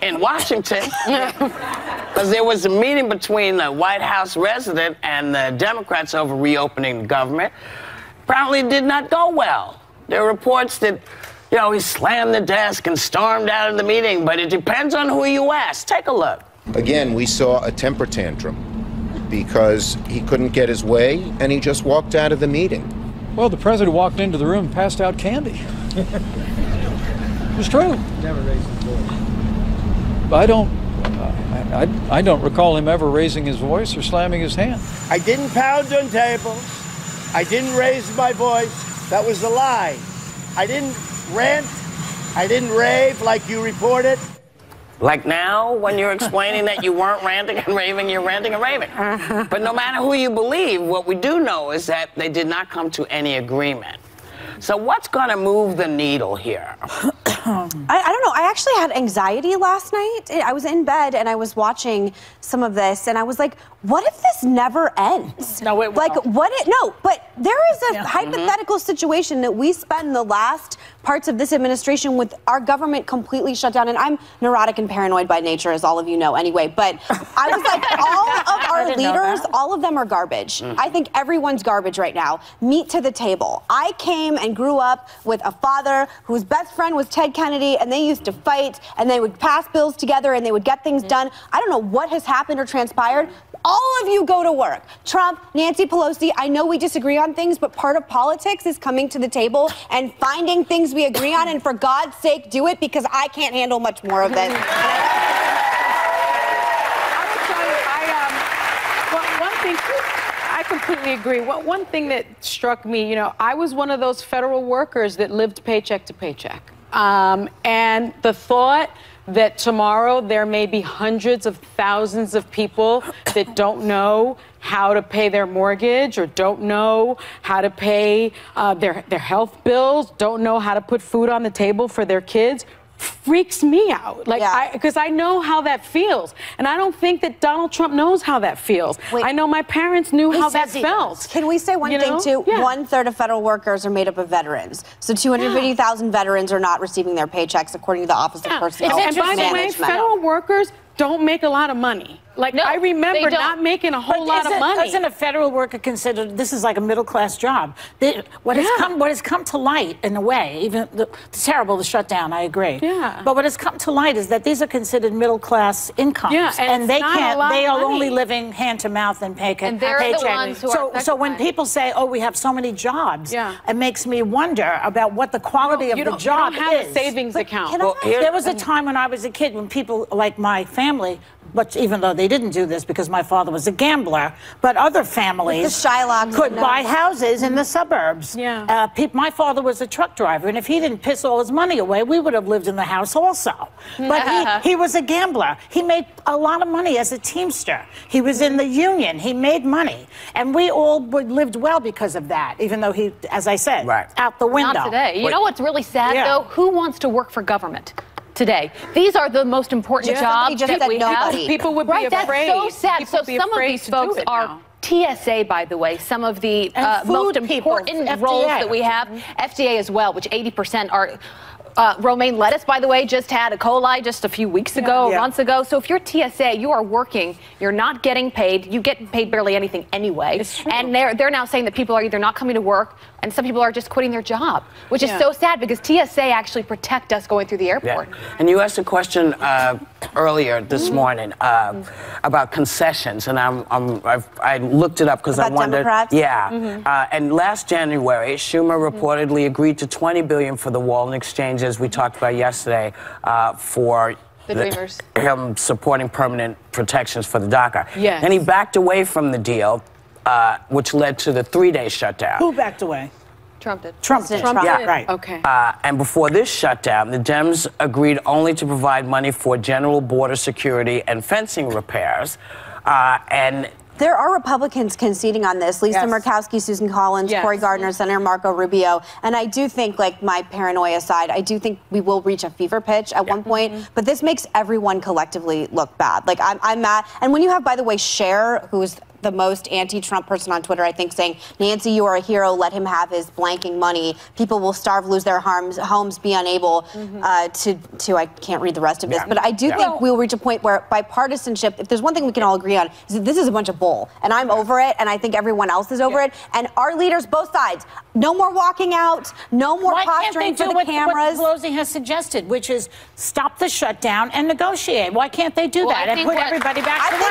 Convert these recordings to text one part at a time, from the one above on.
in Washington, because there was a meeting between the White House resident and the Democrats over reopening the government. Apparently it did not go well. There are reports that, you know, he slammed the desk and stormed out of the meeting, but it depends on who you ask. Take a look. Again, we saw a temper tantrum because he couldn't get his way and he just walked out of the meeting. Well, the president walked into the room and passed out candy. It was true. Never raised his voice. I don't recall him ever raising his voice or slamming his hand. I didn't pound on tables. I didn't raise my voice. That was a lie. I didn't rant. I didn't rave like you reported. Like now, when you're explaining that you weren't ranting and raving, you're ranting and raving. But no matter who you believe, what we do know is that they did not come to any agreement. So what's going to move the needle here? I don't know. I actually had anxiety last night. I was in bed and I was watching some of this and I was like, what if this never ends? No, it won't. Like, no, but there is a hypothetical situation that we spend the last parts of this administration with our government completely shut down. And I'm neurotic and paranoid by nature, as all of you know anyway. But I was like, all of our leaders, all of them are garbage. I think everyone's garbage right now. Meat to the table. I came and grew up with a father whose best friend was Ted Kennedy, and they used to fight, and they would pass bills together, and they would get things done. I don't know what has happened or transpired. All of you go to work. Trump, Nancy Pelosi, I know we disagree on things, but part of politics is coming to the table and finding things we agree on, and for God's sake, do it, because I can't handle much more of this. I will tell you, one thing, I completely agree. One thing that struck me, you know, I was one of those federal workers that lived paycheck to paycheck. And the thought that tomorrow there may be hundreds of thousands of people that don't know how to pay their mortgage or don't know how to pay their health bills, don't know how to put food on the table for their kids, freaks me out. Like, because I know how that feels. And I don't think that Donald Trump knows how that feels. Wait, I know my parents knew how that felt. Can we say one thing, too? Yeah. 1/3 of federal workers are made up of veterans. So 250,000 veterans are not receiving their paychecks, according to the Office of Personnel And by the way, federal workers don't make a lot of money. Like, I remember not making a whole lot of money. Isn't a federal worker considered, this is like a middle-class job? What has come to light, in a way, even, it's terrible, the shutdown, I agree. Yeah. But what has come to light is that these are considered middle-class incomes. Yeah, and they are only living hand-to-mouth and paycheck. And they're the ones who are so when people say, oh, we have so many jobs, it makes me wonder about what the quality of the job is. You don't have a savings account. There was a time when I was a kid when people like my family, but even though they didn't do this because my father was a gambler, but other families could buy houses in the suburbs. Yeah. My father was a truck driver, and if he didn't piss all his money away, we would have lived in the house also. But he was a gambler. He made a lot of money as a teamster. He was in the union. He made money. And we all lived well because of that, even though he, as I said, out the window. Not today. You know what's really sad, though? Who wants to work for government today? These are the most important jobs that we have. People would be afraid. That's so sad. So some of these folks are TSA, by the way, some of the most important roles that we have. FDA as well, which 80% are. Romaine lettuce, by the way, just had E. coli just a few weeks ago, months ago. So if you're TSA, you are working, you're not getting paid, you get paid barely anything anyway. And they're now saying that people are either not coming to work, and some people are just quitting their job, which is so sad because TSA actually protect us going through the airport. And you asked a question earlier this morning about concessions, and I looked it up because I wondered. Democrats? And last January, Schumer reportedly agreed to $20 billion for the wall in exchange, as we talked about yesterday, for the Dreamers. Him supporting permanent protections for the DACA. Yes. And he backed away from the deal, which led to the 3-day shutdown. Who backed away? Trump did. Trump did. Yeah, right. Okay. And before this shutdown, the Dems agreed only to provide money for general border security and fencing repairs. And there are Republicans conceding on this. Lisa Murkowski, Susan Collins, Cory Gardner, Senator Marco Rubio. And I do think, like my paranoia aside, I do think we will reach a fever pitch at one point. But this makes everyone collectively look bad. Like, I'm mad. And when you have, by the way, Cher, who is the most anti-Trump person on Twitter, I think, saying, Nancy, you are a hero. Let him have his blanking money. People will starve, lose their homes, be unable to, I can't read the rest of this, but I do think we'll reach a point where bipartisanship, if there's one thing we can all agree on, is that this is a bunch of bull. And I'm over it, and I think everyone else is over it. And our leaders, both sides, no more walking out, no more posturing for the cameras. What Pelosi has suggested, which is stop the shutdown and negotiate. Why can't they do that and put everybody back to work?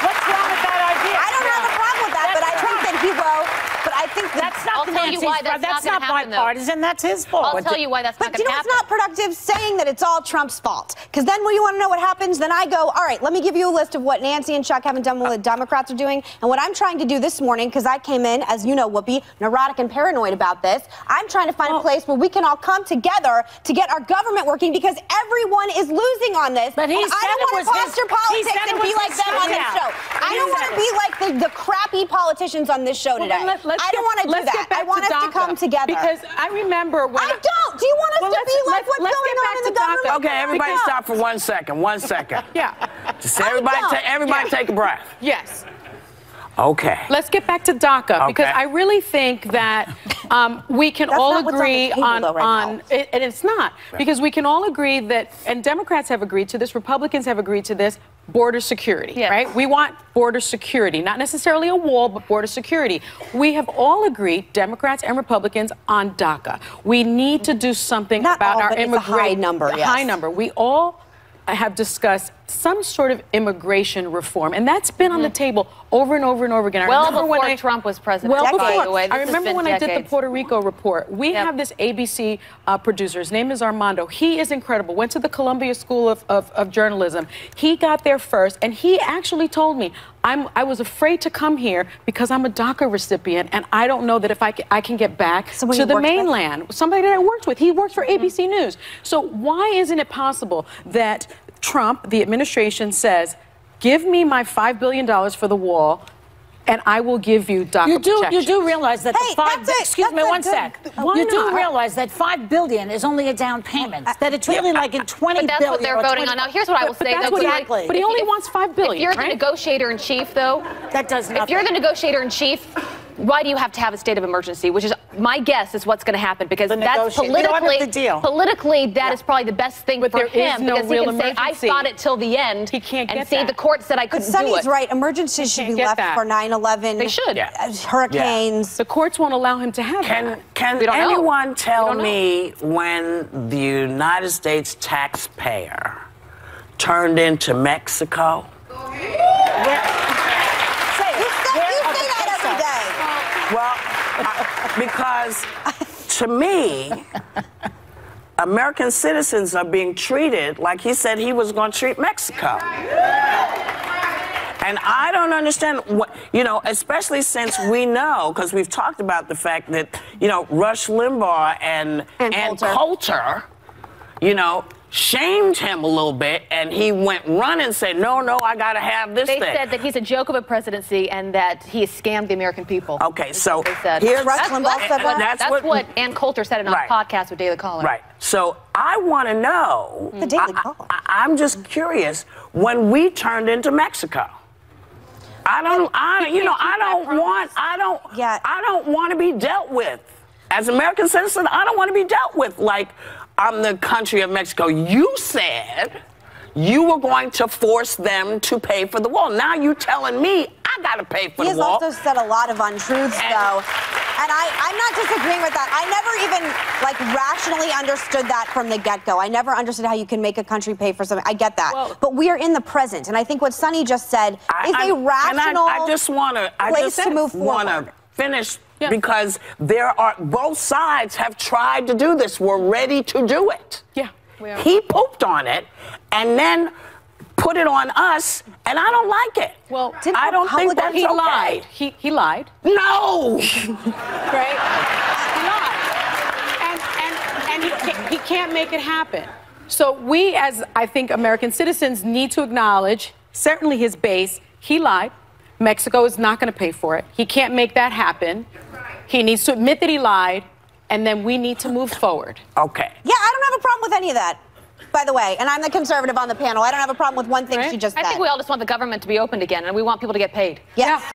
What's wrong with that idea? I don't have a problem with that, but I think that he will. But I think that's not that's not bipartisan. That's his fault. I'll tell you why that's not going to happen. But you know, it's not productive saying that it's all Trump's fault. Because then when you want to know what happens, then I go, all right, let me give you a list of what Nancy and Chuck haven't done, what the Democrats are doing. And what I'm trying to do this morning, because I came in, as you know, Whoopi, neurotic and paranoid about this, I'm trying to find a place where we can all come together to get our government working, because everyone is losing on this. But he I don't want to posture politics and be like them on this show. I don't want to be like the crappy politicians on this show today. I don't want to do that. I want us to come together. Because I remember when I don't. Do you want us to be like what's going on in the government? Okay, everybody stop for 1 second. 1 second. Yeah. Just everybody take a breath. Yes. Okay. Let's get back to DACA, because I really think that we can all agree on it, and it's not, because we can all agree that, and Democrats have agreed to this, Republicans have agreed to this, border security, right? We want border security, not necessarily a wall, but border security. We have all agreed, Democrats and Republicans, on DACA. We need to do something about our immigration. High number, yes. High number. We all have discussed some sort of immigration reform, and that's been on the table over and over and over again. Well before Trump was president, by the way. I remember when I did the Puerto Rico report. We have this ABC producer. His name is Armando. He is incredible. Went to the Columbia School of Journalism. He got there first, and he actually told me, I was afraid to come here because I'm a DACA recipient, and I don't know that if I can get back to the mainland. Somebody that I worked with. He worked for ABC News. So why isn't it possible that Trump, the administration, says, give me my $5 billion for the wall, and I will give you DACA protection. You do realize that excuse me one sec. You do realize that $5 billion is only a down payment. That it's really like in $20 billion. But that's what they're voting on now. Here's what I will say, though. Exactly. But he only wants $5 billion. If you're the negotiator in chief, though, that does nothing. If you're the negotiator in chief, why do you have to have a state of emergency? Which is, my guess, is what's going to happen, because that's politically that is probably the best thing for him, because he can say, I fought it till the end, and say the court said I couldn't do it. But Sonny's right. Emergencies should be left for 9/11. They should. Hurricanes. The courts won't allow him to have that. Can anyone tell me when the United States taxpayer turned into Mexico? Well, because to me, American citizens are being treated like he said he was going to treat Mexico. And I don't understand what, especially since we know, because we've talked about the fact that, Rush Limbaugh and Coulter, shamed him a little bit, and he went running and said, no, I got to have this thing. They said that he's a joke of a presidency and that he has scammed the American people. Okay, so here's that's what Ann Coulter said in a podcast with Daily Caller. Right. So I want to know, the Daily Caller. I'm just curious, when we turned into Mexico. I don't want to be dealt with. As an American citizen, I don't want to be dealt with like I'm the country of Mexico. You said you were going to force them to pay for the wall. Now you're telling me I got to pay for the wall. He has also said a lot of untruths, though. And I'm not disagreeing with that. I never even, rationally understood that from the get-go. I never understood how you can make a country pay for something. I get that. Well, but we are in the present. And I think what Sonny just said is a rational place to move forward. Finish. Yeah. Because both sides have tried to do this. We're ready to do it. Yeah, we are. He pooped on it and then put it on us, and I don't like it. Well, I don't think that's okay. Lied. He lied. No. Right? He lied. And he can't make it happen. So we, as I think American citizens, need to acknowledge, certainly his base, he lied. Mexico is not going to pay for it. He can't make that happen. He needs to admit that he lied, and then we need to move forward. Okay. Yeah, I don't have a problem with any of that, by the way. And I'm the conservative on the panel. I don't have a problem with one thing she just said. I think we all just want the government to be opened again, and we want people to get paid. Yes. Yeah.